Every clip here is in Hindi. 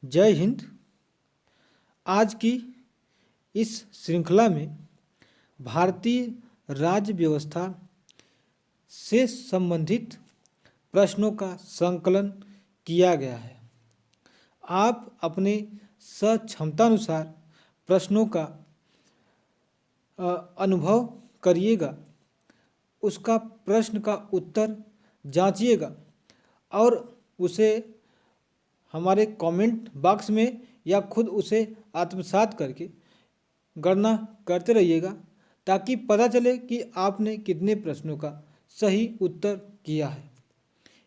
जय हिंद। आज की इस श्रृंखला में भारतीय राज्य व्यवस्था से संबंधित प्रश्नों का संकलन किया गया है। आप अपने सक्षमतानुसार प्रश्नों का अनुभव करिएगा, उसका प्रश्न का उत्तर जांचिएगा और उसे हमारे कमेंट बॉक्स में या खुद उसे आत्मसात करके गणना करते रहिएगा, ताकि पता चले कि आपने कितने प्रश्नों का सही उत्तर किया है।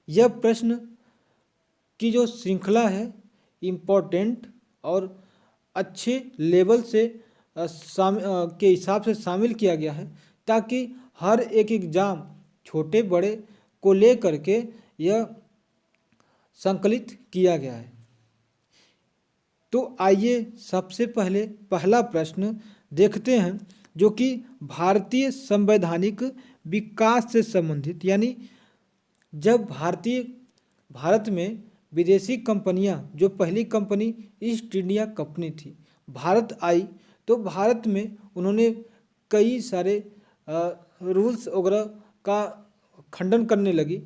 यह प्रश्न की जो श्रृंखला है इम्पोर्टेंट और अच्छे लेवल से के हिसाब से शामिल किया गया है, ताकि हर एक एग्ज़ाम छोटे बड़े को ले करके यह संकलित किया गया है। तो आइए सबसे पहले पहला प्रश्न देखते हैं, जो कि भारतीय संवैधानिक विकास से संबंधित, यानी जब भारत में विदेशी कंपनियां, जो पहली कंपनी ईस्ट इंडिया कंपनी थी, भारत आई, तो भारत में उन्होंने कई सारे रूल्स वगैरह का खंडन करने लगी,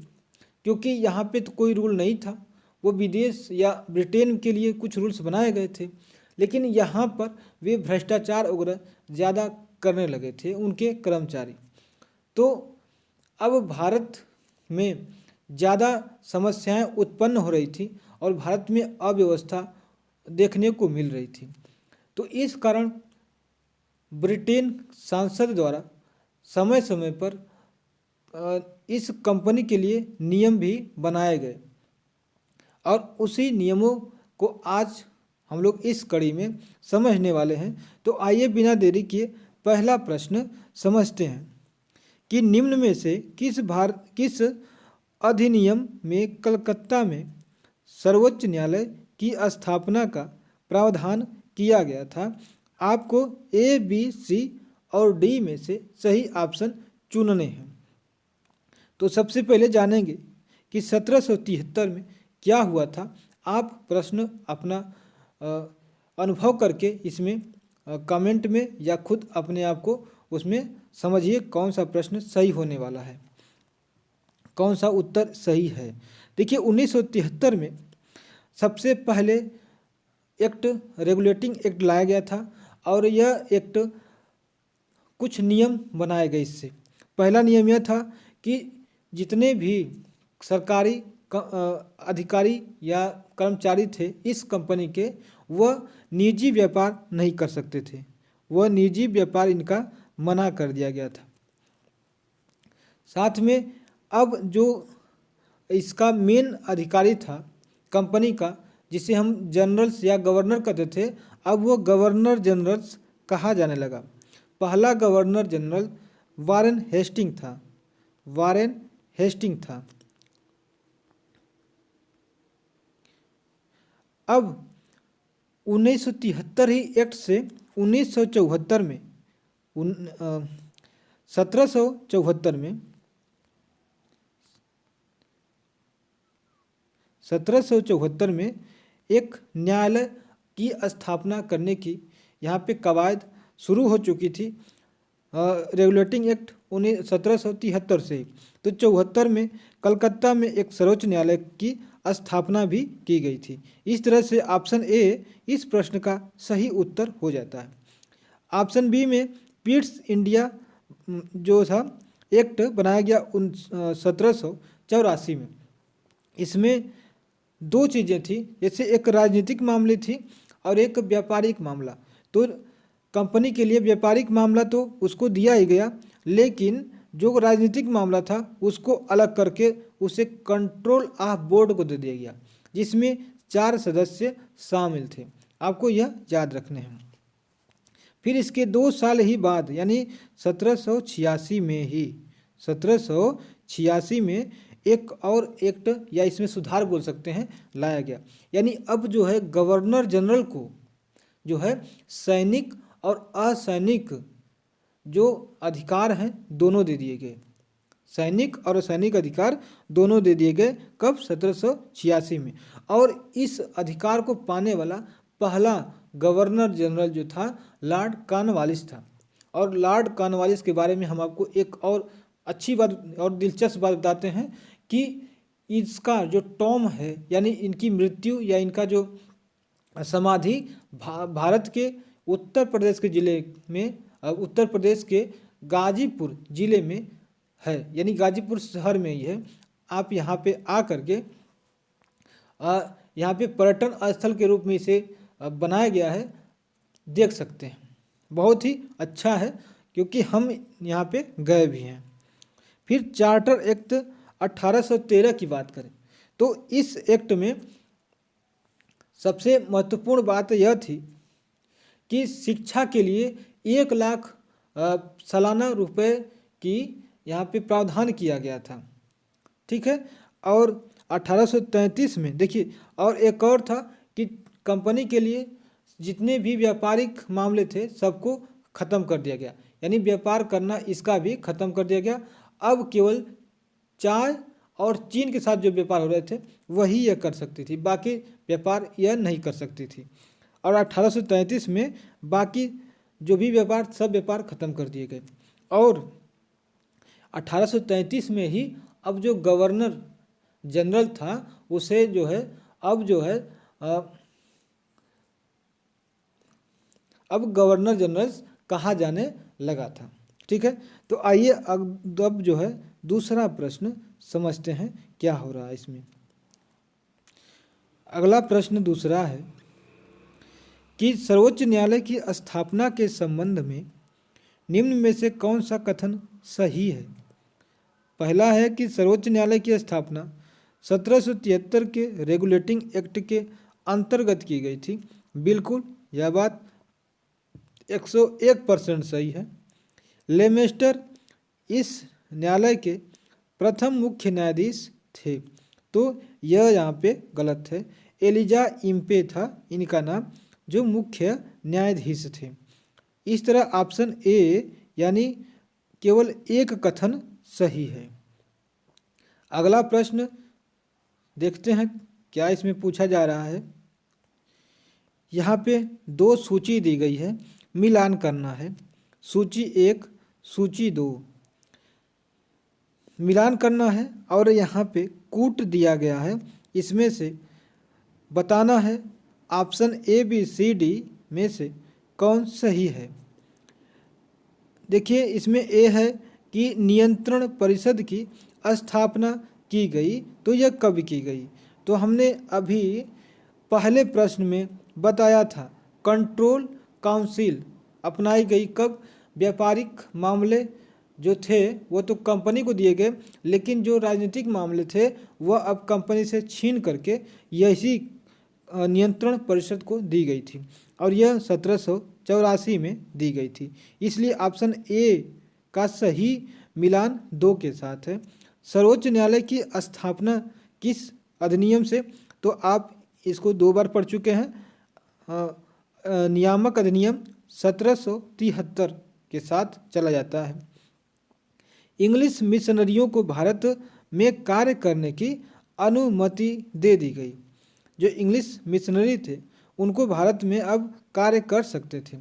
क्योंकि यहाँ पे तो कोई रूल नहीं था। वो विदेश या ब्रिटेन के लिए कुछ रूल्स बनाए गए थे, लेकिन यहाँ पर वे भ्रष्टाचार वगैरह ज़्यादा करने लगे थे उनके कर्मचारी। तो अब भारत में ज़्यादा समस्याएं उत्पन्न हो रही थी और भारत में अव्यवस्था देखने को मिल रही थी। तो इस कारण ब्रिटेन सांसद द्वारा समय समय पर इस कंपनी के लिए नियम भी बनाए गए और उसी नियमों को आज हम लोग इस कड़ी में समझने वाले हैं। तो आइए बिना देरी किए पहला प्रश्न समझते हैं कि निम्न में से किस अधिनियम में कलकत्ता में सर्वोच्च न्यायालय की स्थापना का प्रावधान किया गया था। आपको ए, बी, सी और डी में से सही ऑप्शन चुनने हैं। तो सबसे पहले जानेंगे कि 1773 में क्या हुआ था। आप प्रश्न अपना अनुभव करके इसमें कमेंट में या खुद अपने आप को उसमें समझिए कौन सा प्रश्न सही होने वाला है, कौन सा उत्तर सही है। देखिए 1973 में सबसे पहले एक्ट रेगुलेटिंग एक्ट लाया गया था और यह एक्ट कुछ नियम बनाए गए। इससे पहला नियम यह था कि जितने भी सरकारी अधिकारी या कर्मचारी थे इस कंपनी के, वह निजी व्यापार नहीं कर सकते थे। वह निजी व्यापार इनका मना कर दिया गया था। साथ में अब जो इसका मेन अधिकारी था कंपनी का, जिसे हम जनरल्स या गवर्नर कहते थे, अब वो गवर्नर जनरल्स कहा जाने लगा। पहला गवर्नर जनरल वारेन हेस्टिंग था। वारेन हेस्टिंग था। अब 1973 ही एक्ट से 1974 में 1774 में एक न्यायालय की स्थापना करने की यहाँ पे कवायद शुरू हो चुकी थी। रेगुलेटिंग एक्ट 1773 से तो 74 में कलकत्ता में एक सर्वोच्च न्यायालय की स्थापना भी की गई थी। इस तरह से ऑप्शन ए इस प्रश्न का सही उत्तर हो जाता है। ऑप्शन बी में पिट्स इंडिया जो था एक्ट बनाया गया 1784 में। इसमें दो चीज़ें थी, जैसे एक राजनीतिक मामले थी और एक व्यापारिक मामला। तो कंपनी के लिए व्यापारिक मामला तो उसको दिया ही गया, लेकिन जो राजनीतिक मामला था उसको अलग करके उसे कंट्रोल ऑफ बोर्ड को दे दिया गया, जिसमें 4 सदस्य शामिल थे। आपको यह याद रखने हैं। फिर इसके 2 साल ही बाद, यानी 1786 में एक और एक्ट या इसमें सुधार बोल सकते हैं लाया गया। यानी अब जो है गवर्नर जनरल को जो है सैनिक और असैनिक जो अधिकार हैं दोनों दे दिए गए। सैनिक और असैनिक अधिकार दोनों दे दिए गए। कब? 1786 में। और इस अधिकार को पाने वाला पहला गवर्नर जनरल जो था लॉर्ड कॉर्नवालिस था। और लॉर्ड कॉर्नवालिस के बारे में हम आपको एक और अच्छी बात और दिलचस्प बात बताते हैं कि इसका जो टॉम है, यानी इनकी मृत्यु या इनका जो समाधि भारत के उत्तर प्रदेश के ज़िले में, उत्तर प्रदेश के गाजीपुर ज़िले में है, यानी गाजीपुर शहर में ही है। आप यहाँ पे आ करके यहाँ पे पर्यटन स्थल के रूप में इसे बनाया गया है, देख सकते हैं। बहुत ही अच्छा है क्योंकि हम यहाँ पे गए भी हैं। फिर चार्टर एक्ट 1813 की बात करें तो इस एक्ट में सबसे महत्वपूर्ण बात यह थी कि शिक्षा के लिए 1 लाख सालाना रुपए की यहाँ पे प्रावधान किया गया था। ठीक है। और 1833 में देखिए, और एक और था कि कंपनी के लिए जितने भी व्यापारिक मामले थे सबको ख़त्म कर दिया गया, यानी व्यापार करना इसका भी ख़त्म कर दिया गया। अब केवल चाय और चीन के साथ जो व्यापार हो रहे थे वही यह कर सकती थी, बाकी व्यापार यह नहीं कर सकती थी। और 1833 में बाकी जो भी व्यापार, सब व्यापार ख़त्म कर दिए गए। और 1833 में ही अब जो गवर्नर जनरल था उसे जो है अब गवर्नर जनरल कहा जाने लगा था। ठीक है। तो आइए अब जो है दूसरा प्रश्न समझते हैं क्या हो रहा है इसमें। अगला प्रश्न दूसरा है कि सर्वोच्च न्यायालय की स्थापना के संबंध में निम्न में से कौन सा कथन सही है। पहला है कि सर्वोच्च न्यायालय की स्थापना 1773 के रेगुलेटिंग एक्ट के अंतर्गत की गई थी। बिल्कुल, यह बात 101% सही है। लेमेस्टर इस न्यायालय के प्रथम मुख्य न्यायाधीश थे, तो यह यहाँ पे गलत है। एलिजा इम्पे था इनका नाम, जो मुख्य न्यायाधीश थे। इस तरह ऑप्शन ए यानी केवल एक कथन सही है। अगला प्रश्न देखते हैं क्या इसमें पूछा जा रहा है। यहाँ पे 2 सूची दी गई है, मिलान करना है। सूची 1, सूची 2 मिलान करना है। और यहाँ पे कूट दिया गया है, इसमें से बताना है option A B C D में से कौन सही है। देखिए, इसमें ए है कि नियंत्रण परिषद की स्थापना की गई, तो यह कब की गई। तो हमने अभी पहले प्रश्न में बताया था कंट्रोल काउंसिल अपनाई गई कब। व्यापारिक मामले जो थे वो तो कंपनी को दिए गए, लेकिन जो राजनीतिक मामले थे वह अब कंपनी से छीन करके यही नियंत्रण परिषद को दी गई थी, और यह 1784 में दी गई थी। इसलिए ऑप्शन ए का सही मिलान 2 के साथ है। सर्वोच्च न्यायालय की स्थापना किस अधिनियम से, तो आप इसको 2 बार पढ़ चुके हैं। नियामक अधिनियम 1773 के साथ चला जाता है। इंग्लिश मिशनरियों को भारत में कार्य करने की अनुमति दे दी गई। जो इंग्लिश मिशनरी थे उनको भारत में अब कार्य कर सकते थे,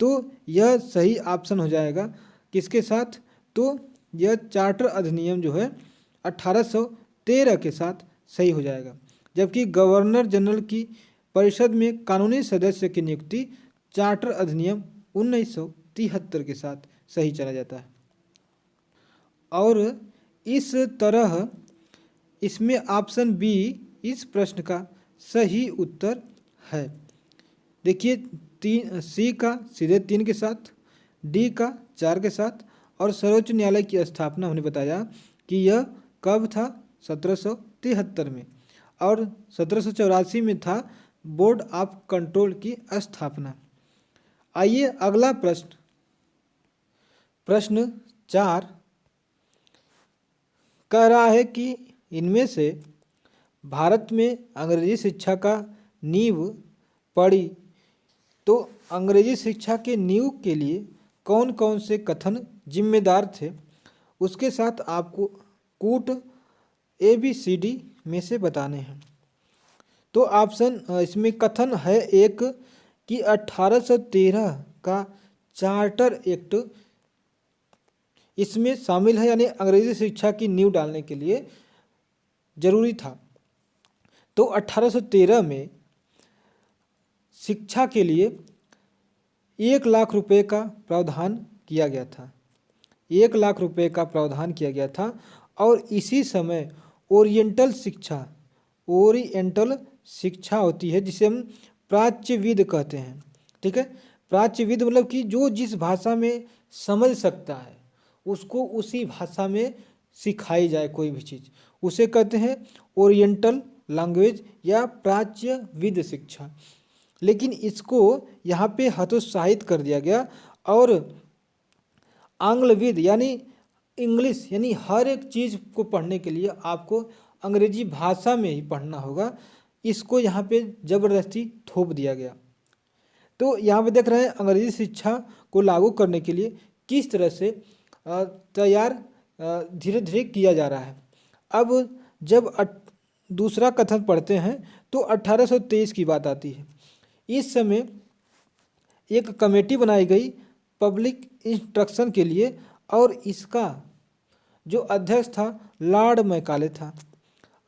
तो यह सही ऑप्शन हो जाएगा किसके साथ, तो यह चार्टर अधिनियम जो है 1813 के साथ सही हो जाएगा। जबकि गवर्नर जनरल की परिषद में कानूनी सदस्य की नियुक्ति चार्टर अधिनियम 1973 के साथ सही चला जाता है। और इस तरह इसमें ऑप्शन बी इस प्रश्न का सही उत्तर है। देखिए, सी का सीधे 3 के साथ, डी का 4 के साथ, और सर्वोच्च न्यायालय की स्थापना हमने बताया कि यह कब था, 1773 में, और 1784 में था बोर्ड ऑफ कंट्रोल की स्थापना। आइए अगला प्रश्न 4 कह रहा है कि इनमें से भारत में अंग्रेजी शिक्षा का नींव पड़ी, तो अंग्रेजी शिक्षा के नींव के लिए कौन कौन से कथन जिम्मेदार थे, उसके साथ आपको कूट ABCD में से बताने हैं। तो ऑप्शन इसमें कथन है एक कि 1813 का चार्टर एक्ट इसमें शामिल है, यानी अंग्रेजी शिक्षा की नींव डालने के लिए जरूरी था। तो 1813 में शिक्षा के लिए 1 लाख रुपए का प्रावधान किया गया था। 1 लाख रुपए का प्रावधान किया गया था और इसी समय ओरिएंटल शिक्षा होती है जिसे हम प्राच्यविद कहते हैं। ठीक है, प्राच्यविद मतलब कि जो जिस भाषा में समझ सकता है उसको उसी भाषा में सिखाई जाए कोई भी चीज़, उसे कहते हैं ओरिएंटल लैंग्वेज या प्राच्यविद शिक्षा। लेकिन इसको यहाँ पे हतोत्साहित कर दिया गया और आंग्लविद यानी इंग्लिश, यानी हर एक चीज़ को पढ़ने के लिए आपको अंग्रेजी भाषा में ही पढ़ना होगा, इसको यहाँ पे ज़बरदस्ती थोप दिया गया। तो यहाँ पे देख रहे हैं अंग्रेजी शिक्षा को लागू करने के लिए किस तरह से तैयार धीरे धीरे किया जा रहा है। अब जब दूसरा कथन पढ़ते हैं तो 1823 की बात आती है। इस समय एक कमेटी बनाई गई पब्लिक इंस्ट्रक्शन के लिए और इसका जो अध्यक्ष था लॉर्ड मैकाले था।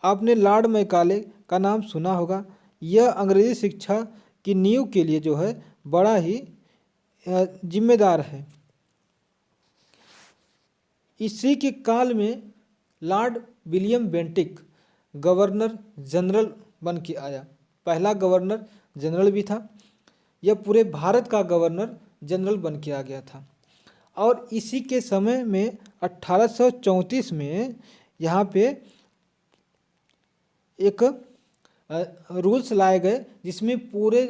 आपने लॉर्ड मैकाले का नाम सुना होगा। यह अंग्रेजी शिक्षा की नींव के लिए जो है बड़ा ही जिम्मेदार है। इसी के काल में Lord William Bentinck governor general बन के आया। पहला गवर्नर जनरल भी था, यह पूरे भारत का गवर्नर जनरल बन के आ गया था। और इसी के समय में 1834 में यहाँ पे एक रूल्स लाए गए जिसमें पूरे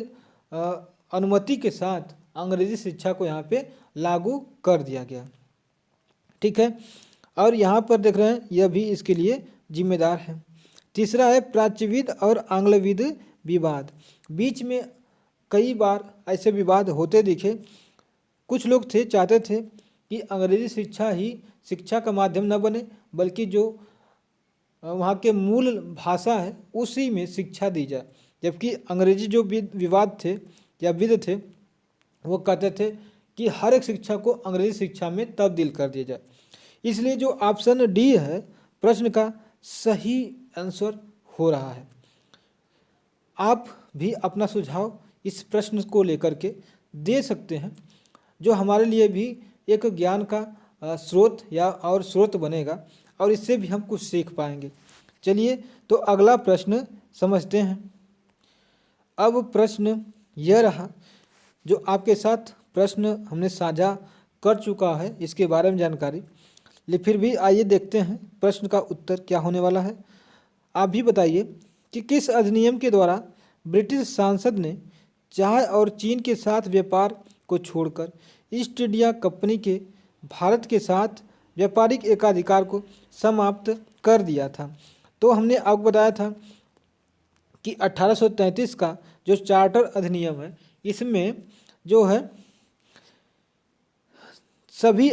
अनुमति के साथ अंग्रेजी शिक्षा को यहाँ पे लागू कर दिया गया। ठीक है, और यहाँ पर देख रहे हैं यह भी इसके लिए जिम्मेदार है। तीसरा है प्राच्यविद और आंग्लविद विवाद। बीच में कई बार ऐसे विवाद होते दिखे। कुछ लोग चाहते थे कि अंग्रेजी शिक्षा ही शिक्षा का माध्यम न बने, बल्कि जो वहाँ के मूल भाषा है उसी में शिक्षा दी जाए। जबकि अंग्रेजी जो विवाद थे या विद थे वो कहते थे कि हर एक शिक्षा को अंग्रेजी शिक्षा में तब्दील कर दिया जाए। इसलिए जो ऑप्शन डी है प्रश्न का सही आंसर हो रहा है। आप भी अपना सुझाव इस प्रश्न को लेकर के दे सकते हैं, जो हमारे लिए भी एक ज्ञान का स्रोत या और स्रोत बनेगा और इससे भी हम कुछ सीख पाएंगे। चलिए तो अगला प्रश्न समझते हैं। अब प्रश्न यह रहा, जो आपके साथ प्रश्न हमने साझा कर चुका है इसके बारे में जानकारी, लेकिन फिर भी आइए देखते हैं प्रश्न का उत्तर क्या होने वाला है। आप भी बताइए कि किस अधिनियम के द्वारा ब्रिटिश सांसद ने चाय और चीन के साथ व्यापार को छोड़कर ईस्ट इंडिया कंपनी के भारत के साथ व्यापारिक एकाधिकार को समाप्त कर दिया था। तो हमने आपको बताया था कि 1833 का जो चार्टर अधिनियम है इसमें जो है सभी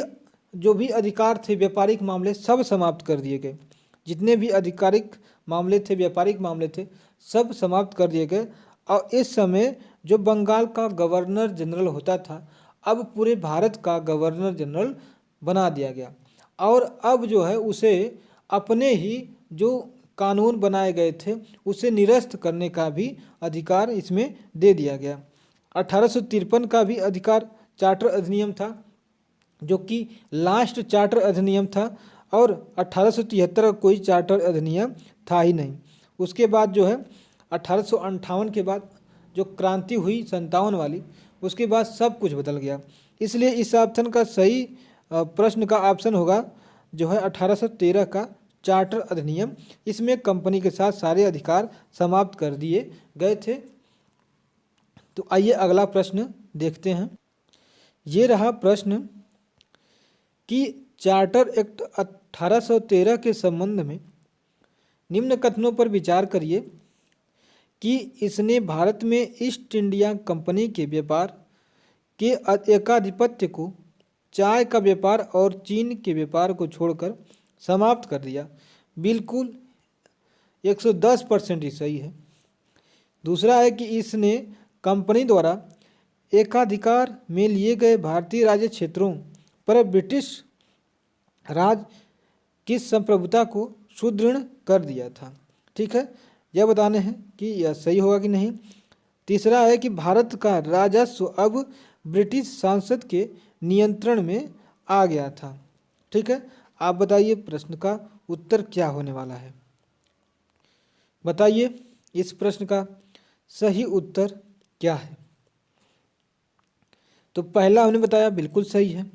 जो भी अधिकार थे व्यापारिक मामले सब समाप्त कर दिए गए। जितने भी आधिकारिक मामले थे, व्यापारिक मामले थे, सब समाप्त कर दिए गए। और इस समय जो बंगाल का गवर्नर जनरल होता था अब पूरे भारत का गवर्नर जनरल बना दिया गया और अब जो है उसे अपने ही जो कानून बनाए गए थे उसे निरस्त करने का भी अधिकार इसमें दे दिया गया। 1853 का भी अधिकार चार्टर अधिनियम था, जो कि लास्ट चार्टर अधिनियम था, और 1873 का कोई चार्टर अधिनियम था ही नहीं। उसके बाद जो है 1858 के बाद जो क्रांति हुई 57 वाली, उसके बाद सब कुछ बदल गया। इसलिए इस ऑप्शन का सही प्रश्न का ऑप्शन होगा जो है 1813 का चार्टर अधिनियम। इसमें कंपनी के साथ सारे अधिकार समाप्त कर दिए गए थे। तो आइए अगला प्रश्न देखते हैं। ये रहा प्रश्न कि चार्टर एक्ट 1813 के संबंध में निम्न कथनों पर विचार करिए कि इसने भारत में ईस्ट इंडिया कंपनी के व्यापार के एकाधिपत्य को, चाय का व्यापार और चीन के व्यापार को छोड़कर समाप्त कर दिया। बिल्कुल 110% ही सही है। दूसरा है कि इसने कंपनी द्वारा एकाधिकार में लिए गए भारतीय राज्य क्षेत्रों पर ब्रिटिश राज की संप्रभुता को सुदृढ़ कर दिया था। ठीक है, यह बताने हैं कि यह सही होगा कि नहीं। तीसरा है कि भारत का राजस्व अब ब्रिटिश सांसद के नियंत्रण में आ गया था। ठीक है, आप बताइए प्रश्न का उत्तर क्या होने वाला है। बताइए इस प्रश्न का सही उत्तर क्या है। तो पहला हमने बताया बिल्कुल सही है।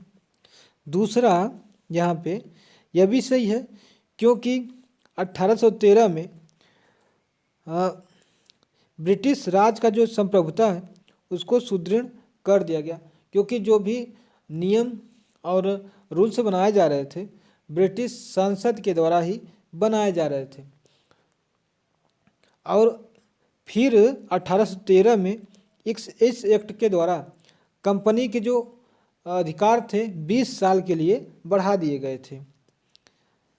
दूसरा यहाँ पे यह भी सही है क्योंकि 1813 में ब्रिटिश राज का जो संप्रभुता है उसको सुदृढ़ कर दिया गया, क्योंकि जो भी नियम और रूल्स बनाए जा रहे थे ब्रिटिश संसद के द्वारा ही बनाए जा रहे थे। और फिर 1813 में इस एक्ट के द्वारा कंपनी के जो अधिकार थे 20 साल के लिए बढ़ा दिए गए थे।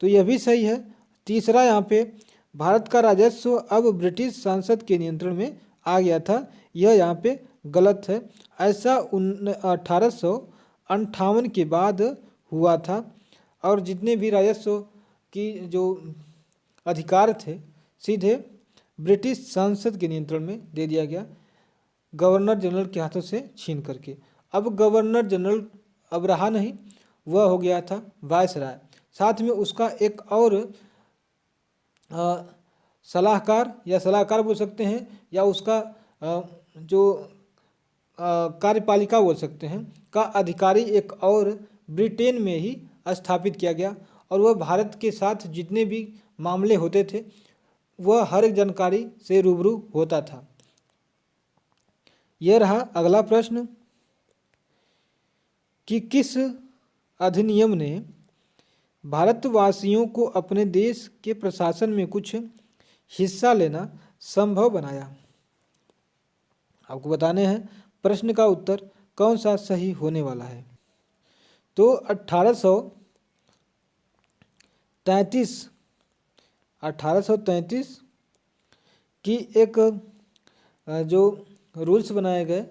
तो यह भी सही है। तीसरा यहाँ पे भारत का राजस्व अब ब्रिटिश संसद के नियंत्रण में आ गया था, यह यहाँ पे गलत है। ऐसा 1858 के बाद हुआ था और जितने भी राजस्व की जो अधिकार थे सीधे ब्रिटिश संसद के नियंत्रण में दे दिया गया, गवर्नर जनरल के हाथों से छीन करके। अब गवर्नर जनरल अब रहा नहीं, वह हो गया था वायसराय। साथ में उसका एक और सलाहकार या सलाहकार बोल सकते हैं, या उसका जो कार्यपालिका बोल सकते हैं का अधिकारी एक और ब्रिटेन में ही स्थापित किया गया, और वह भारत के साथ जितने भी मामले होते थे वह हर एक जानकारी से रूबरू होता था। यह रहा अगला प्रश्न कि किस अधिनियम ने भारतवासियों को अपने देश के प्रशासन में कुछ हिस्सा लेना संभव बनाया। आपको बताने हैं प्रश्न का उत्तर कौन सा सही होने वाला है। तो 1833 की एक जो रूल्स बनाए गए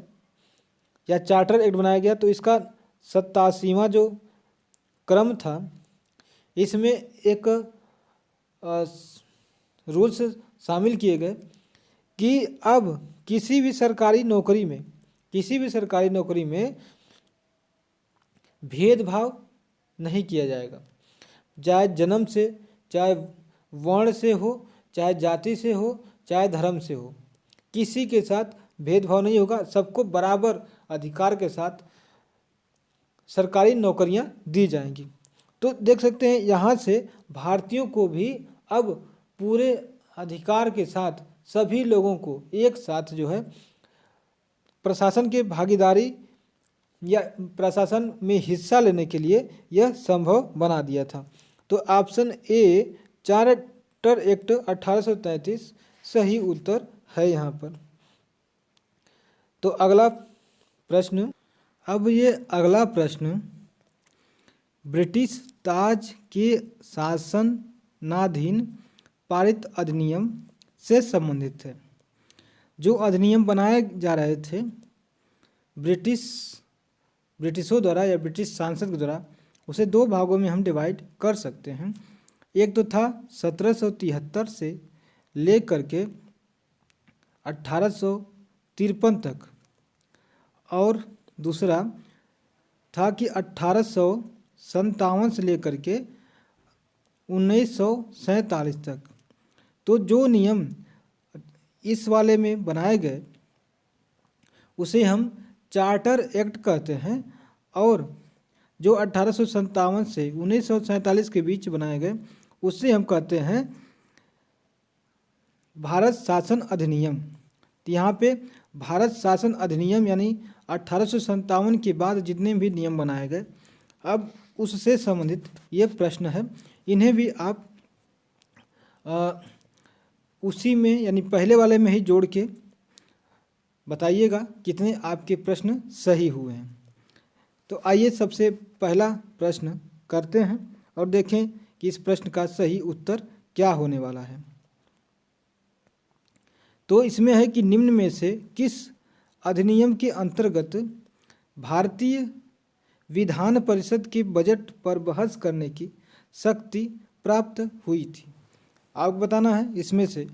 या चार्टर एक्ट बनाया गया, तो इसका 87वां जो क्रम था इसमें एक रूल्स शामिल किए गए कि अब किसी भी सरकारी नौकरी में भेदभाव नहीं किया जाएगा, चाहे जन्म से, चाहे वर्ण से हो, चाहे जाति से हो, चाहे धर्म से हो, किसी के साथ भेदभाव नहीं होगा। सबको बराबर अधिकार के साथ सरकारी नौकरियां दी जाएंगी। तो देख सकते हैं यहाँ से भारतीयों को भी अब पूरे अधिकार के साथ सभी लोगों को एक साथ जो है प्रशासन के भागीदारी या प्रशासन में हिस्सा लेने के लिए यह संभव बना दिया था। तो ऑप्शन ए चार्टर एक्ट 1833 सही उत्तर है यहाँ पर। तो अगला प्रश्न, अब ये अगला प्रश्न ब्रिटिश ताज के शासनाधीन पारित अधिनियम से संबंधित है। जो अधिनियम बनाए जा रहे थे ब्रिटिशों द्वारा या ब्रिटिश सांसद के द्वारा, उसे दो भागों में हम डिवाइड कर सकते हैं। एक तो था 1773 से लेकर के 1853 तक, और दूसरा था कि 1857 से लेकर के 1947 तक। तो जो नियम इस वाले में बनाए गए उसे हम चार्टर एक्ट कहते हैं, और जो 1857 से 1947 के बीच बनाए गए उससे हम कहते हैं भारत शासन अधिनियम। तो यहाँ पे भारत शासन अधिनियम यानी 1857 के बाद जितने भी नियम बनाए गए, अब उससे संबंधित ये प्रश्न है। इन्हें भी आप उसी में यानी पहले वाले में ही जोड़ के बताइएगा कितने आपके प्रश्न सही हुए हैं। तो आइए सबसे पहला प्रश्न करते हैं और देखें कि इस प्रश्न का सही उत्तर क्या होने वाला है। तो इसमें है कि निम्न में से किस अधिनियम के अंतर्गत भारतीय विधान परिषद के बजट पर बहस करने की शक्ति प्राप्त हुई थी। आपको बताना है इसमें से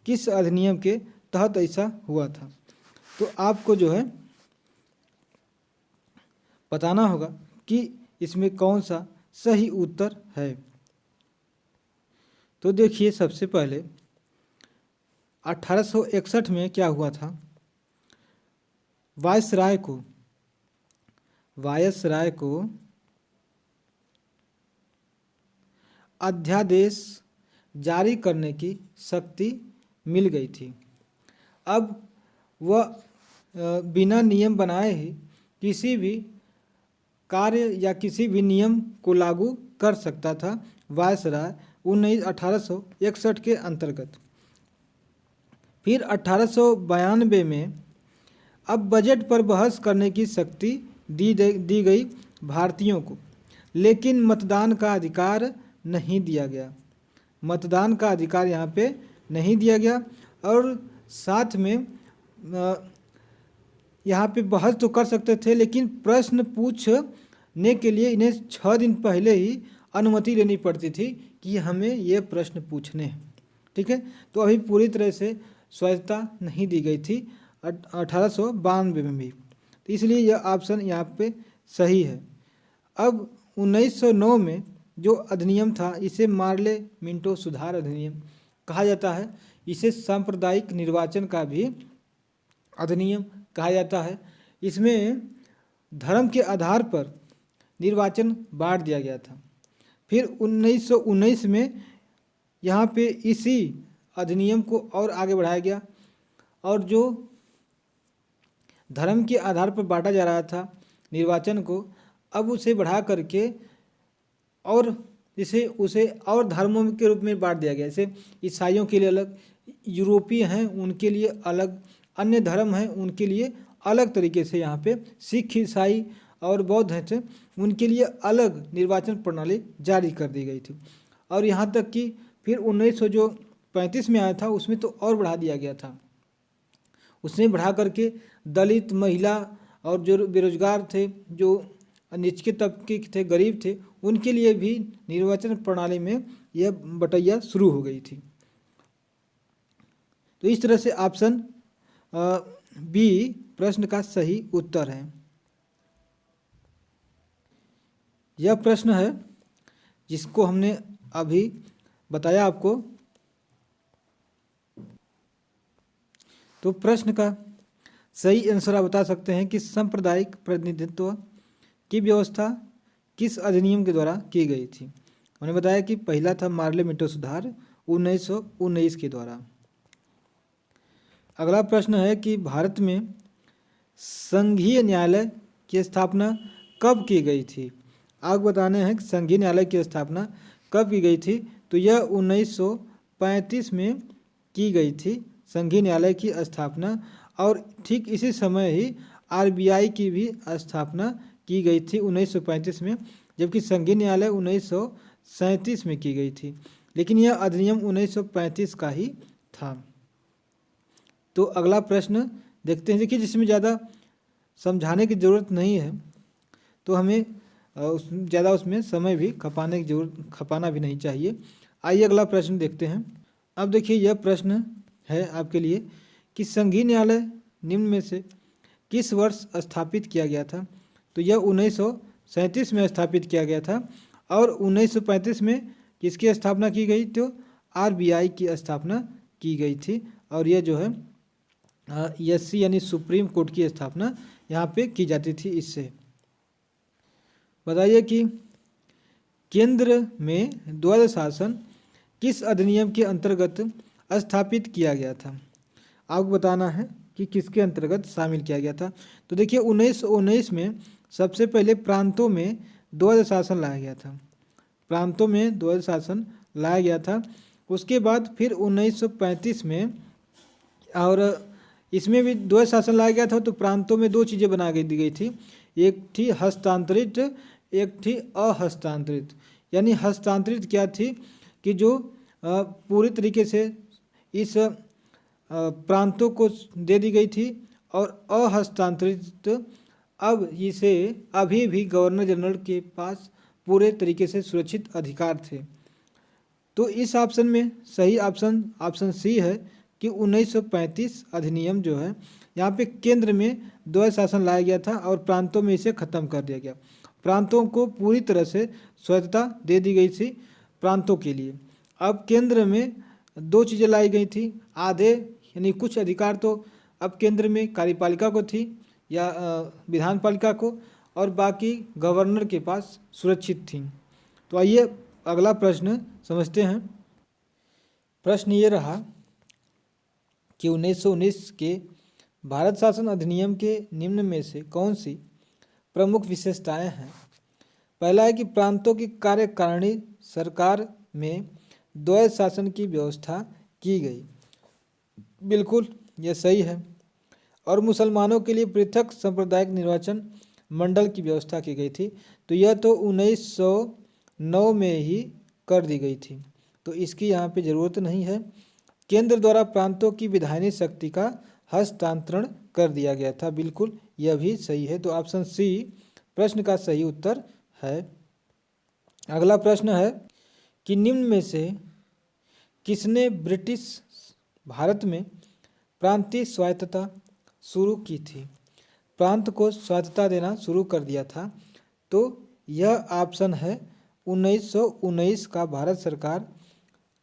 किस अधिनियम के तहत ऐसा हुआ था। तो आपको जो है बताना होगा कि इसमें कौन सा सही उत्तर है। तो देखिए, सबसे पहले 1861 में क्या हुआ था, वायसराय को अध्यादेश जारी करने की शक्ति मिल गई थी। अब वह बिना नियम बनाए ही किसी भी कार्य या किसी भी नियम को लागू कर सकता था। वायसराय 1861 के अंतर्गत। फिर 1892 में अब बजट पर बहस करने की शक्ति दी गई भारतीयों को, लेकिन मतदान का अधिकार नहीं दिया गया। मतदान का अधिकार यहाँ पे नहीं दिया गया। और साथ में यहाँ पे बहस तो कर सकते थे, लेकिन प्रश्न पूछने के लिए इन्हें 6 दिन पहले ही अनुमति लेनी पड़ती थी कि हमें ये प्रश्न पूछने हैं। ठीक है, तो अभी पूरी तरह से स्वायत्तता नहीं दी गई थी 1892 में भी। तो इसलिए यह ऑप्शन यहाँ पे सही है। अब 1909 में जो अधिनियम था, इसे मार्ले मिंटो सुधार अधिनियम कहा जाता है। इसे सांप्रदायिक निर्वाचन का भी अधिनियम कहा जाता है। इसमें धर्म के आधार पर निर्वाचन बांट दिया गया था। फिर 1919 में यहाँ पे इसी अधिनियम को और आगे बढ़ाया गया, और जो धर्म के आधार पर बांटा जा रहा था निर्वाचन को, अब उसे बढ़ा करके और उसे और धर्मों के रूप में बांट दिया गया। जैसे ईसाइयों के लिए अलग, यूरोपीय हैं उनके लिए अलग, अन्य धर्म हैं उनके लिए अलग तरीके से यहाँ पे सिख, ईसाई और बौद्ध हैं उनके लिए अलग निर्वाचन प्रणाली जारी कर दी गई थी। और यहाँ तक कि फिर 1935 में आया था, उसमें तो और बढ़ा दिया गया था। उसमें बढ़ा करके दलित, महिला और जो बेरोजगार थे, जो निचले तबके के थे, गरीब थे, उनके लिए भी निर्वाचन प्रणाली में यह बटैया शुरू हो गई थी। तो इस तरह से ऑप्शन बी प्रश्न का सही उत्तर है। यह प्रश्न है जिसको हमने अभी बताया आपको। तो प्रश्न का सही आंसर आप बता सकते हैं कि सांप्रदायिक प्रतिनिधित्व की व्यवस्था किस अधिनियम के द्वारा की गई थी। हमने बताया कि पहला था मार्ले मिंटो सुधार 1919 के द्वारा। अगला प्रश्न है कि भारत में संघीय न्यायालय की स्थापना कब की गई थी। आपको बताने हैं कि संघीय न्यायालय की स्थापना कब की गई थी। तो यह 1935 में की गई थी संघीय न्यायालय की स्थापना, और ठीक इसी समय ही आरबीआई की भी स्थापना की गई थी 1935 में, जबकि संघीय न्यायालय 1937 में की गई थी। लेकिन यह अधिनियम 1935 का ही था। तो अगला प्रश्न देखते हैं। देखिए, जिसमें ज़्यादा समझाने की ज़रूरत नहीं है, तो हमें ज़्यादा उसमें समय भी खपाना भी नहीं चाहिए। आइए अगला प्रश्न देखते हैं। अब देखिए, यह प्रश्न है आपके लिए कि संघीय न्यायालय निम्न में से किस वर्ष स्थापित किया गया था। तो यह 1937 में स्थापित किया गया था, और 1935 में किसकी स्थापना की गई, तो आरबीआई की स्थापना की गई थी। और यह जो है एससी यानी सुप्रीम कोर्ट की स्थापना यहाँ पे की जाती थी। इससे बताइए कि केंद्र में द्वैध शासन किस अधिनियम के अंतर्गत स्थापित किया गया था। आपको बताना है कि किसके अंतर्गत शामिल किया गया था। तो देखिए, 1919 में सबसे पहले प्रांतों में द्वैध शासन लाया गया था। प्रांतों में द्वैध शासन लाया गया था। उसके बाद फिर 1935 में, और इसमें भी द्वैध शासन लाया गया था। तो प्रांतों में दो चीज़ें बना दी गई थी, एक थी हस्तांतरित, एक थी अहस्तांतरित। यानी हस्तांतरित क्या थी कि जो पूरी तरीके से इस प्रांतों को दे दी गई थी और अहस्तांतरित अब इसे अभी भी गवर्नर जनरल के पास पूरे तरीके से सुरक्षित अधिकार थे। तो इस ऑप्शन में सही ऑप्शन सी है कि 1935 अधिनियम जो है यहाँ पे केंद्र में द्वैध शासन लाया गया था और प्रांतों में इसे खत्म कर दिया गया। प्रांतों को पूरी तरह से स्वायत्तता दे दी गई थी प्रांतों के लिए। अब केंद्र में दो चीज़ें लाई गई थी, आधे यानी कुछ अधिकार तो अब केंद्र में कार्यपालिका को थी या विधान पालिका को, और बाकी गवर्नर के पास सुरक्षित थी। तो आइए अगला प्रश्न समझते हैं। प्रश्न ये रहा कि 1919 के भारत शासन अधिनियम के निम्न में से कौन सी प्रमुख विशेषताएं हैं। पहला है कि प्रांतों की कार्यकारिणी सरकार में द्वैध शासन की व्यवस्था की गई, बिल्कुल यह सही है। और मुसलमानों के लिए पृथक सांप्रदायिक निर्वाचन मंडल की व्यवस्था की गई थी, तो यह तो 1909 में ही कर दी गई थी, तो इसकी यहाँ पे ज़रूरत नहीं है। केंद्र द्वारा प्रांतों की विधायी शक्ति का हस्तांतरण कर दिया गया था, बिल्कुल यह भी सही है। तो ऑप्शन सी प्रश्न का सही उत्तर है। अगला प्रश्न है कि निम्न में से किसने ब्रिटिश भारत में प्रांतीय स्वायत्तता शुरू की थी, प्रांत को स्वायत्तता देना शुरू कर दिया था। तो यह ऑप्शन है 1919 का भारत सरकार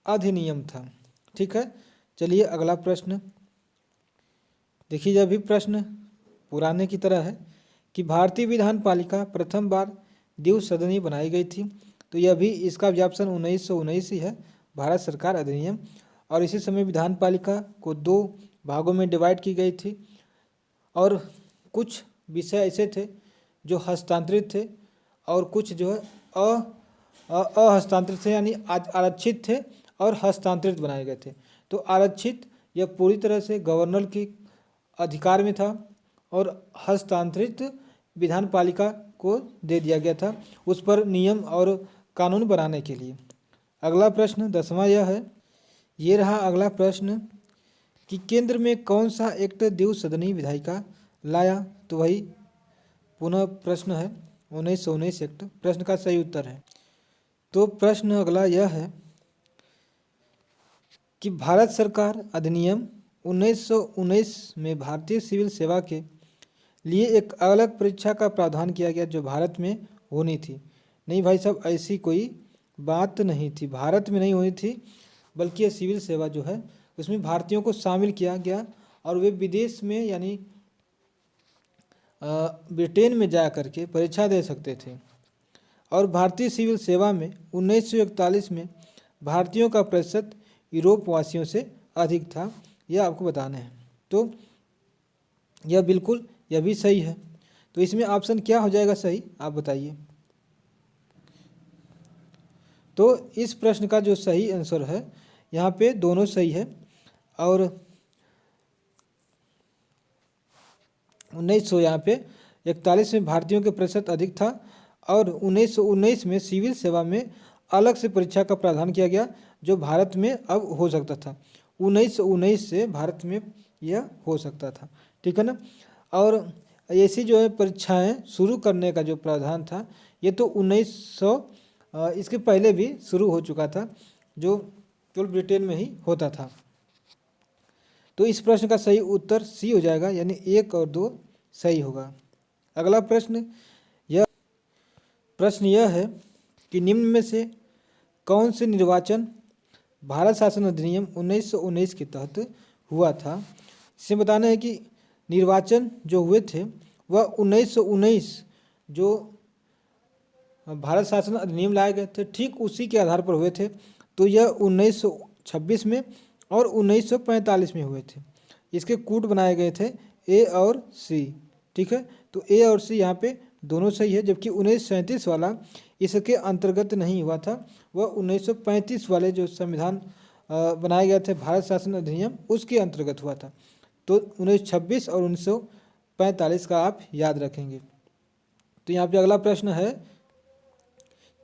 अधिनियम था। ठीक है, चलिए अगला प्रश्न देखिए। यह भी प्रश्न पुराने की तरह है कि भारतीय विधान पालिका प्रथम बार द्विसदनीय बनाई गई थी, तो यह भी इसका भी ऑप्शन 1919 ही है, भारत सरकार अधिनियम। और इसी समय विधान पालिका को दो भागों में डिवाइड की गई थी और कुछ विषय ऐसे थे जो हस्तांतरित थे और कुछ जो है अहस्तांतरित थे, यानी आरक्षित थे और हस्तांतरित बनाए गए थे। तो आरक्षित यह पूरी तरह से गवर्नर के अधिकार में था और हस्तांतरित विधान पालिका को दे दिया गया था उस पर नियम और कानून बनाने के लिए। अगला प्रश्न 10वां यह है, ये रहा अगला प्रश्न कि केंद्र में कौन सा एक्ट द्विसदनीय विधायिका लाया, तो वही पुनः प्रश्न है 1919 एक्ट, प्रश्न का सही उत्तर है। तो प्रश्न अगला यह है कि भारत सरकार अधिनियम 1919 में भारतीय सिविल सेवा के लिए एक अलग परीक्षा का प्रावधान किया गया जो भारत में होनी थी। नहीं भाई साहब, ऐसी कोई बात नहीं थी, भारत में नहीं होनी थी, बल्कि ये सिविल सेवा जो है उसमें भारतीयों को शामिल किया गया और वे विदेश में यानी ब्रिटेन में जा कर के परीक्षा दे सकते थे। और भारतीय सिविल सेवा में 1941 में भारतीयों का प्रतिशत यूरोप वासियों से अधिक था, यह आपको बताना है। तो यह बिल्कुल यह भी सही है। तो इसमें ऑप्शन क्या हो जाएगा सही, आप बताइए। तो इस प्रश्न का जो सही आंसर है यहाँ पे दोनों सही है। और 1900 यहाँ पे 41 में भारतीयों के प्रतिशत अधिक था और 1919 में सिविल सेवा में अलग से परीक्षा का प्रावधान किया गया जो भारत में अब हो सकता था। 1919 से भारत में यह हो सकता था, ठीक है ना। और ऐसी जो है परीक्षाएं शुरू करने का जो प्रावधान था ये तो 1900 इसके पहले भी शुरू हो चुका था, जो केवल ब्रिटेन में ही होता था। तो इस प्रश्न का सही उत्तर सी हो जाएगा, यानी 1 और 2 सही होगा। अगला प्रश्न यह है कि निम्न में से कौन से निर्वाचन भारत शासन अधिनियम 1919 के तहत हुआ था। इसे बताना है कि निर्वाचन जो हुए थे वह 1919 जो भारत शासन अधिनियम लाए गए थे ठीक उसी के आधार पर हुए थे। तो यह 1926 में और 1945 में हुए थे। इसके कूट बनाए गए थे ए और सी, ठीक है। तो ए और सी यहाँ पे दोनों सही है, जबकि 1937 वाला इसके अंतर्गत नहीं हुआ था, वह 1935 वाले जो संविधान बनाए गए थे भारत शासन अधिनियम उसके अंतर्गत हुआ था। तो 1926 और 1945 का आप याद रखेंगे। तो यहाँ पे अगला प्रश्न है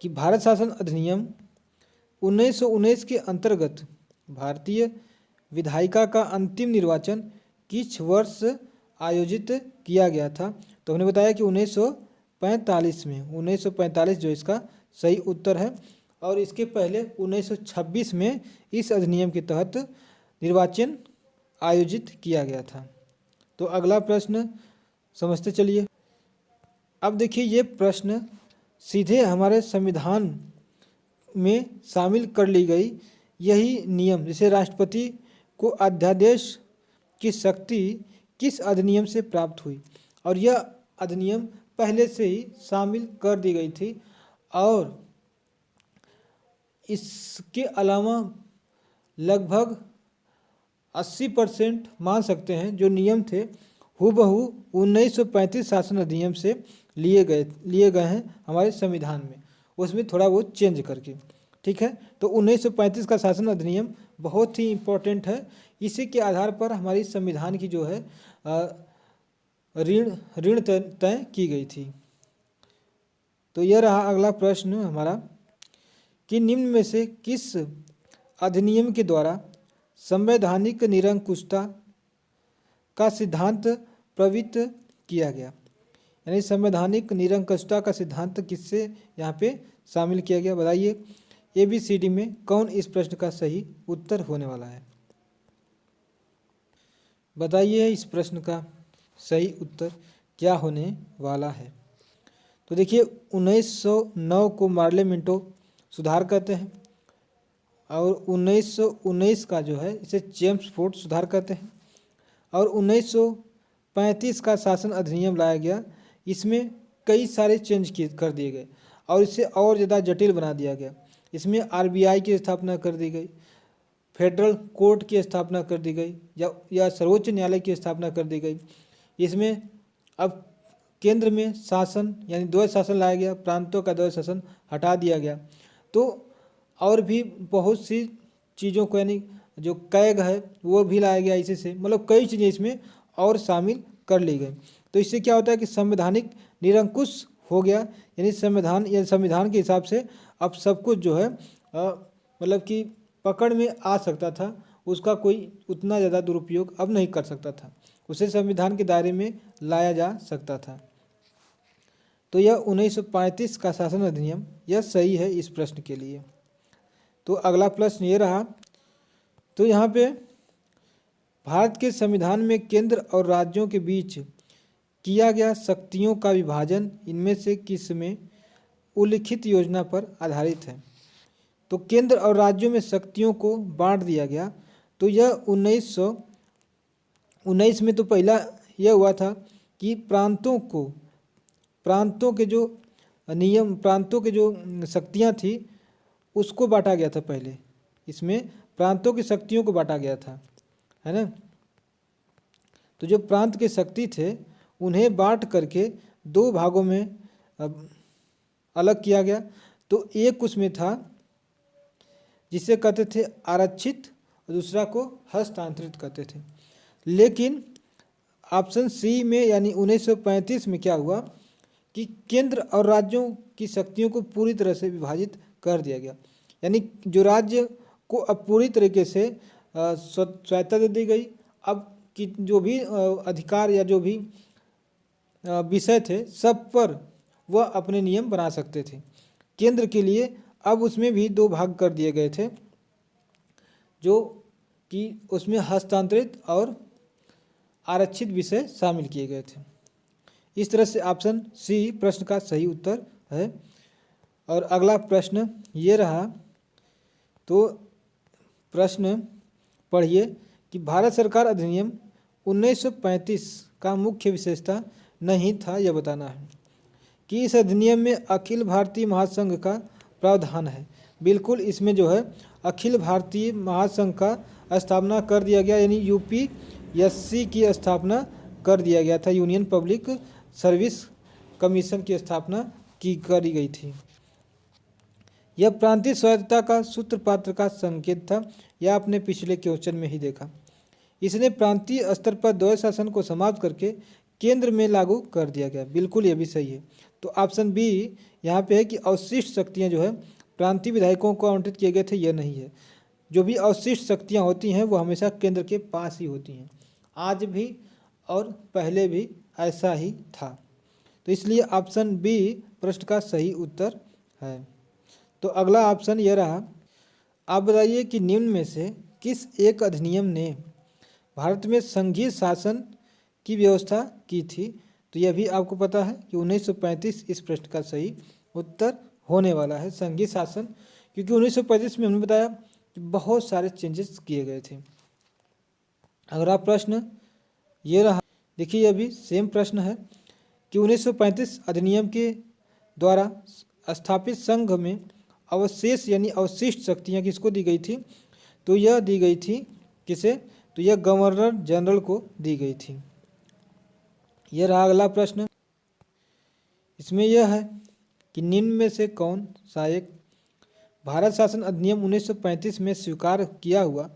कि भारत शासन अधिनियम 1919 के अंतर्गत भारतीय विधायिका का अंतिम निर्वाचन किस वर्ष आयोजित किया गया था? तो हमने बताया कि 1945 में, 1945 जो इसका सही उत्तर है। और इसके पहले 1926 में इस अधिनियम के तहत निर्वाचन आयोजित किया गया था। तो अगला प्रश्न समझते चलिए। अब देखिए, ये प्रश्न सीधे हमारे संविधान में शामिल कर ली गई यही नियम, जैसे राष्ट्रपति को अध्यादेश की शक्ति किस अधिनियम से प्राप्त हुई, और यह अधिनियम पहले से ही शामिल कर दी गई थी। और इसके अलावा लगभग 80% मान सकते हैं जो नियम थे हूबहू 1935 शासन अधिनियम से लिए गए हैं हमारे संविधान में, उसमें थोड़ा बहुत चेंज करके। ठीक है, तो 1935 का शासन अधिनियम बहुत ही इम्पोर्टेंट है। इसी के आधार पर हमारी संविधान की जो है ऋण तय की गई थी। तो यह रहा अगला प्रश्न हमारा कि निम्न में से किस अधिनियम के द्वारा संवैधानिक निरंकुशता का सिद्धांत प्रवृत्त किया गया? यानी संवैधानिक निरंकुशता का सिद्धांत किससे यहाँ पे शामिल किया गया? बताइए, ABCD में कौन इस प्रश्न का सही उत्तर होने वाला है? बताइए इस प्रश्न का सही उत्तर क्या होने वाला है? तो देखिए, 1909 को मार्ले मिंटो सुधार कहते हैं, और 1919 का जो है इसे चेम्सफोर्ड सुधार कहते हैं, और 1935 का शासन अधिनियम लाया गया। इसमें कई सारे चेंज कर दिए गए और इसे और ज़्यादा जटिल बना दिया गया। इसमें RBI की स्थापना कर दी गई, फेडरल कोर्ट की स्थापना कर दी गई, या सर्वोच्च न्यायालय की स्थापना कर दी गई। इसमें अब केंद्र में शासन यानी द्वैध शासन लाया गया, प्रांतों का द्वैध शासन हटा दिया गया। तो और भी बहुत सी चीज़ों को, यानी जो कैग है वो भी लाया गया इसी से, मतलब कई चीज़ें इसमें और शामिल कर ली गई। तो इससे क्या होता है कि संवैधानिक निरंकुश हो गया, यानी संविधान के हिसाब से अब सब कुछ जो है मतलब कि पकड़ में आ सकता था, उसका कोई उतना ज़्यादा दुरुपयोग अब नहीं कर सकता था, उसे संविधान के दायरे में लाया जा सकता था। तो यह 1935 का शासन अधिनियम यह सही है इस प्रश्न के लिए। तो अगला प्रश्न ये रहा, तो यहाँ पे भारत के संविधान में केंद्र और राज्यों के बीच किया गया शक्तियों का विभाजन इनमें से किस में उल्लिखित योजना पर आधारित है? तो केंद्र और राज्यों में शक्तियों को बांट दिया गया। तो यह 1919 में तो पहला यह हुआ था कि प्रांतों के जो नियम, प्रांतों के जो शक्तियाँ थी उसको बांटा गया था। पहले इसमें प्रांतों की शक्तियों को बांटा गया था, है ना। तो जो प्रांत के शक्ति थे उन्हें बांट करके दो भागों में अलग किया गया। तो एक उसमें था जिसे कहते थे आरक्षित और दूसरा को हस्तांतरित कहते थे। लेकिन ऑप्शन सी में यानी 1935 में क्या हुआ कि केंद्र और राज्यों की शक्तियों को पूरी तरह से विभाजित कर दिया गया, यानी जो राज्य को अब पूरी तरीके से स्वायत्तता दे दी गई। अब कि जो भी अधिकार या जो भी विषय थे सब पर वह अपने नियम बना सकते थे। केंद्र के लिए अब उसमें भी दो भाग कर दिए गए थे, जो कि उसमें हस्तांतरित और आरक्षित विषय शामिल किए गए थे। इस तरह से ऑप्शन सी प्रश्न का सही उत्तर है। और अगला प्रश्न ये रहा, तो प्रश्न पढ़िए कि भारत सरकार अधिनियम 1935 का मुख्य विशेषता नहीं था, यह बताना है कि इस अधिनियम में अखिल भारतीय महासंघ का प्रावधान है। बिल्कुल, इसमें जो है अखिल भारतीय महासंघ का स्थापना कर दिया गया, यानी UPSC की स्थापना कर दिया गया था। यूनियन पब्लिक सर्विस कमीशन की स्थापना करी गई थी। यह प्रांतीय स्वायत्तता का सूत्रपात का संकेत था, यह आपने पिछले क्वेश्चन में ही देखा। इसने प्रांतीय स्तर पर द्वैध शासन को समाप्त करके केंद्र में लागू कर दिया गया। बिल्कुल ये भी सही है। तो ऑप्शन बी यहाँ पे है कि अवशिष्ट शक्तियाँ जो है प्रांतीय विधायकों को आवंटित किए गए थे, यह नहीं है। जो भी अवशिष्ट शक्तियाँ होती हैं वो हमेशा केंद्र के पास ही होती हैं, आज भी और पहले भी ऐसा ही था। तो इसलिए ऑप्शन बी प्रश्न का सही उत्तर है। तो अगला ऑप्शन यह रहा, आप बताइए कि निम्न में से किस एक अधिनियम ने भारत में संघीय शासन की व्यवस्था की थी। तो यह भी आपको पता है कि 1935 इस प्रश्न का सही उत्तर होने वाला है, संघीय शासन, क्योंकि 1935 में हमने बताया कि बहुत सारे चेंजेस किए गए थे। अगला प्रश्न ये रहा, देखिए यह भी सेम प्रश्न है कि 1935 अधिनियम के द्वारा स्थापित संघ में अवशेष यानी अवशिष्ट शक्तियाँ किसको दी गई थी। तो यह दी गई थी किसे, तो यह गवर्नर जनरल को दी गई थी। यह रहा अगला प्रश्न, इसमें यह है कि निम्न में से कौन सा एक भारत शासन अधिनियम 1935 में स्वीकार किया हुआ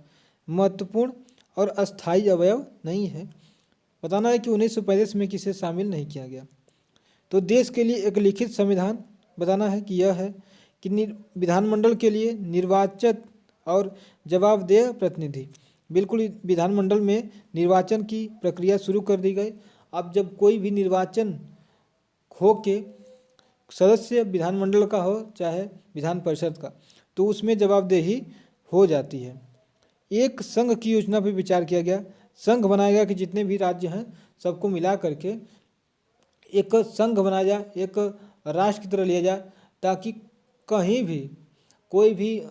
महत्वपूर्ण और अस्थायी अवयव नहीं है। बताना है कि 1935 में किसे शामिल नहीं किया गया। तो देश के लिए एक लिखित संविधान बताना है कि यह है कि विधानमंडल के लिए निर्वाचित और जवाबदेह प्रतिनिधि। बिल्कुल विधानमंडल में निर्वाचन की प्रक्रिया शुरू कर दी गई। अब जब कोई भी निर्वाचन हो के सदस्य विधानमंडल का हो चाहे विधान परिषद का, तो उसमें जवाबदेही हो जाती है। एक संघ की योजना पर विचार किया गया, संघ बनाया गया कि जितने भी राज्य हैं सबको मिला करके एक संघ बनाया जाए, एक राष्ट्र की तरह लिया जाए, ताकि कहीं भी कोई भी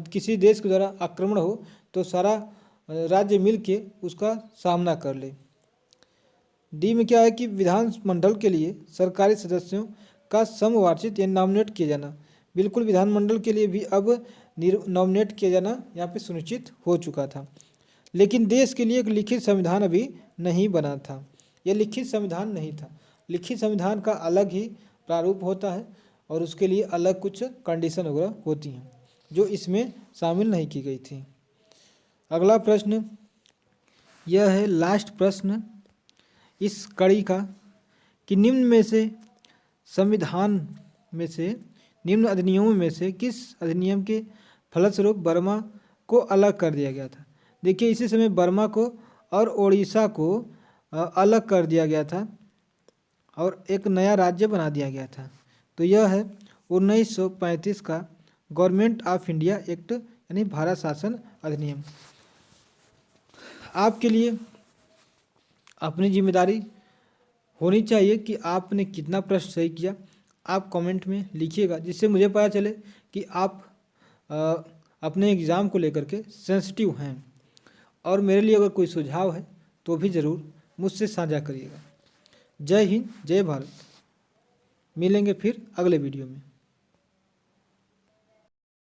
किसी देश के द्वारा आक्रमण हो तो सारा राज्य मिलके उसका सामना कर ले। डी में क्या है कि विधानमंडल के लिए सरकारी सदस्यों का समवार्षित या नॉमिनेट किया जाना। बिल्कुल विधानमंडल के लिए भी अब नॉमिनेट किया जाना यहाँ पे सुनिश्चित हो चुका था, लेकिन देश के लिए एक लिखित संविधान अभी नहीं बना था। यह लिखित संविधान नहीं था। लिखित संविधान का अलग ही प्रारूप होता है और उसके लिए अलग कुछ कंडीशन वगैरह होती हैं जो इसमें शामिल नहीं की गई थी। अगला प्रश्न यह है लास्ट प्रश्न इस कड़ी का कि निम्न में से संविधान में से निम्न अधिनियमों में से किस अधिनियम के फलस्वरूप बर्मा को अलग कर दिया गया था। देखिए इसी समय बर्मा को और ओडिशा को अलग कर दिया गया था और एक नया राज्य बना दिया गया था। तो यह है 1935 का गवर्नमेंट ऑफ इंडिया एक्ट यानी भारत शासन अधिनियम। आपके लिए अपनी जिम्मेदारी होनी चाहिए कि आपने कितना प्रश्न सही किया। आप कमेंट में लिखिएगा, जिससे मुझे पता चले कि आप अपने एग्ज़ाम को लेकर के सेंसिटिव हैं। और मेरे लिए अगर कोई सुझाव है तो भी ज़रूर मुझसे साझा करिएगा। जय हिंद, जय भारत। मिलेंगे फिर अगले वीडियो में।